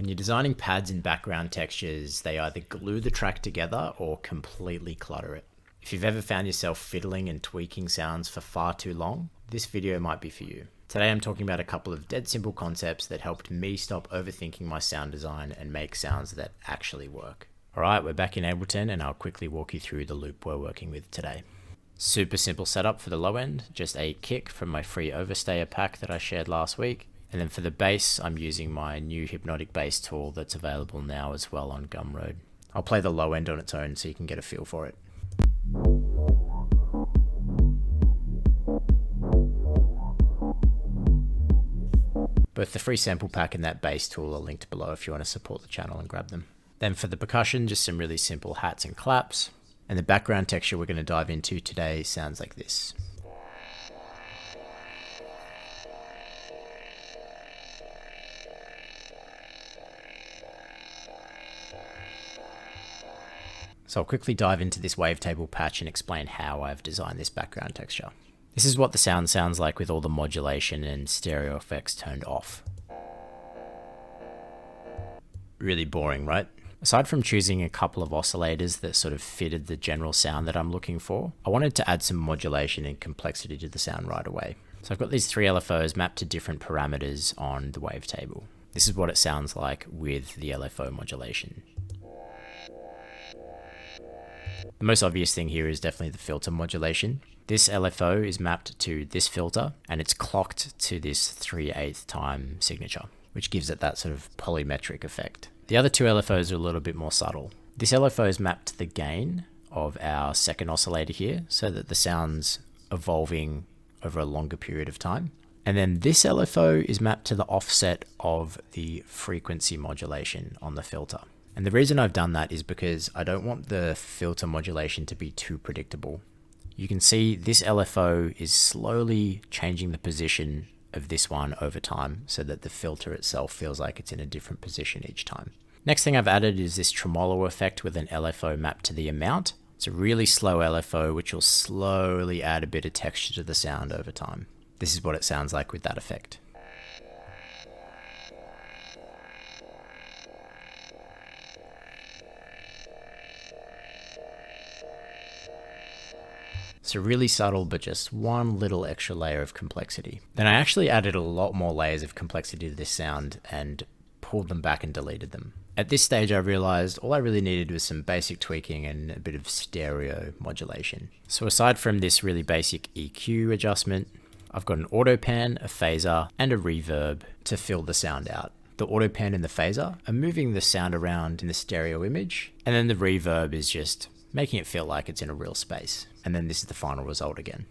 When you're designing pads and background textures, they either glue the track together or completely clutter it. If you've ever found yourself fiddling and tweaking sounds for far too long, this video might be for you. Today I'm talking about a couple of dead simple concepts that helped me stop overthinking my sound design and make sounds that actually work. Alright, we're back in Ableton and I'll quickly walk you through the loop we're working with today. Super simple setup for the low end, just a kick from my free overstayer pack that I shared last week. And then for the bass, I'm using my new hypnotic bass tool that's available now as well on Gumroad. I'll play the low end on its own so you can get a feel for it. Both the free sample pack and that bass tool are linked below if you want to support the channel and grab them. Then for the percussion, just some really simple hats and claps. And the background texture we're going to dive into today sounds like this. So I'll quickly dive into this wavetable patch and explain how I've designed this background texture. This is what the sound sounds like with all the modulation and stereo effects turned off. Really boring, right? Aside from choosing a couple of oscillators that sort of fitted the general sound that I'm looking for, I wanted to add some modulation and complexity to the sound right away. So I've got these three LFOs mapped to different parameters on the wavetable. This is what it sounds like with the LFO modulation. The most obvious thing here is definitely the filter modulation. This LFO is mapped to this filter and it's clocked to this 3/8 time signature, which gives it that sort of polymetric effect. The other two LFOs are a little bit more subtle. This LFO is mapped to the gain of our second oscillator here so that the sound's evolving over a longer period of time. And then this LFO is mapped to the offset of the frequency modulation on the filter. And the reason I've done that is because I don't want the filter modulation to be too predictable. You can see this LFO is slowly changing the position of this one over time so that the filter itself feels like it's in a different position each time. Next thing I've added is this tremolo effect with an LFO mapped to the amount. It's a really slow LFO which will slowly add a bit of texture to the sound over time. This is what it sounds like with that effect. So really subtle, but just one little extra layer of complexity. Then I actually added a lot more layers of complexity to this sound and pulled them back and deleted them. At this stage, I realized all I really needed was some basic tweaking and a bit of stereo modulation. So aside from this really basic EQ adjustment, I've got an auto pan, a phaser, and a reverb to fill the sound out. The auto pan and the phaser are moving the sound around in the stereo image, and then the reverb is just making it feel like it's in a real space. And then this is the final result again.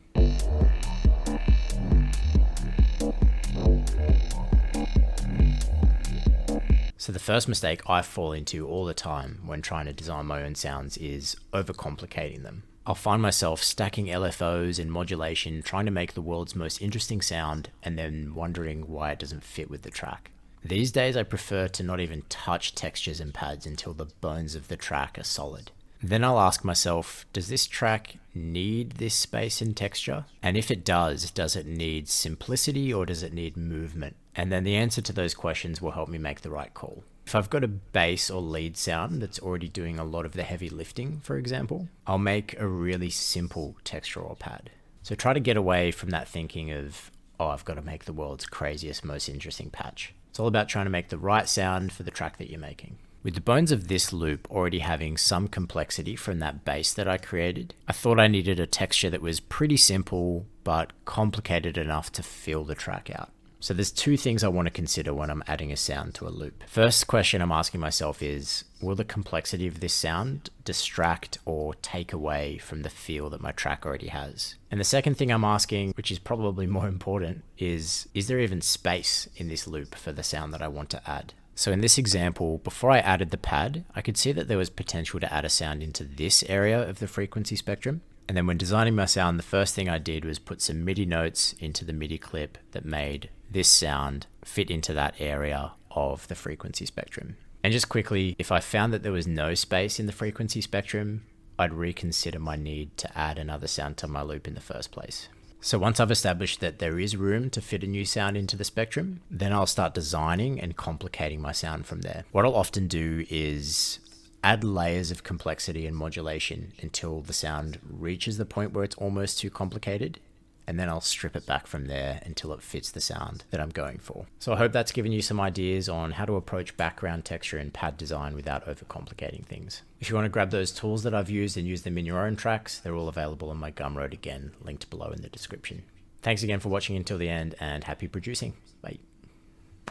So the first mistake I fall into all the time when trying to design my own sounds is overcomplicating them. I'll find myself stacking LFOs and modulation, trying to make the world's most interesting sound, and then wondering why it doesn't fit with the track. These days I prefer to not even touch textures and pads until the bones of the track are solid. Then I'll ask myself, does this track need this space and texture? And if it does it need simplicity or does it need movement? And then the answer to those questions will help me make the right call. If I've got a bass or lead sound that's already doing a lot of the heavy lifting, for example, I'll make a really simple texture or pad. So try to get away from that thinking of, oh, I've got to make the world's craziest, most interesting patch. It's all about trying to make the right sound for the track that you're making. With the bones of this loop already having some complexity from that bass that I created, I thought I needed a texture that was pretty simple, but complicated enough to fill the track out. So there's two things I want to consider when I'm adding a sound to a loop. First question I'm asking myself is, will the complexity of this sound distract or take away from the feel that my track already has? And the second thing I'm asking, which is probably more important, is there even space in this loop for the sound that I want to add? So in this example, before I added the pad, I could see that there was potential to add a sound into this area of the frequency spectrum. And then when designing my sound, the first thing I did was put some MIDI notes into the MIDI clip that made this sound fit into that area of the frequency spectrum. And just quickly, if I found that there was no space in the frequency spectrum, I'd reconsider my need to add another sound to my loop in the first place. So once I've established that there is room to fit a new sound into the spectrum, then I'll start designing and complicating my sound from there. What I'll often do is add layers of complexity and modulation until the sound reaches the point where it's almost too complicated, and then I'll strip it back from there until it fits the sound that I'm going for. So I hope that's given you some ideas on how to approach background texture and pad design without overcomplicating things. If you want to grab those tools that I've used and use them in your own tracks, they're all available on my Gumroad, again, linked below in the description. Thanks again for watching until the end, and happy producing. Bye.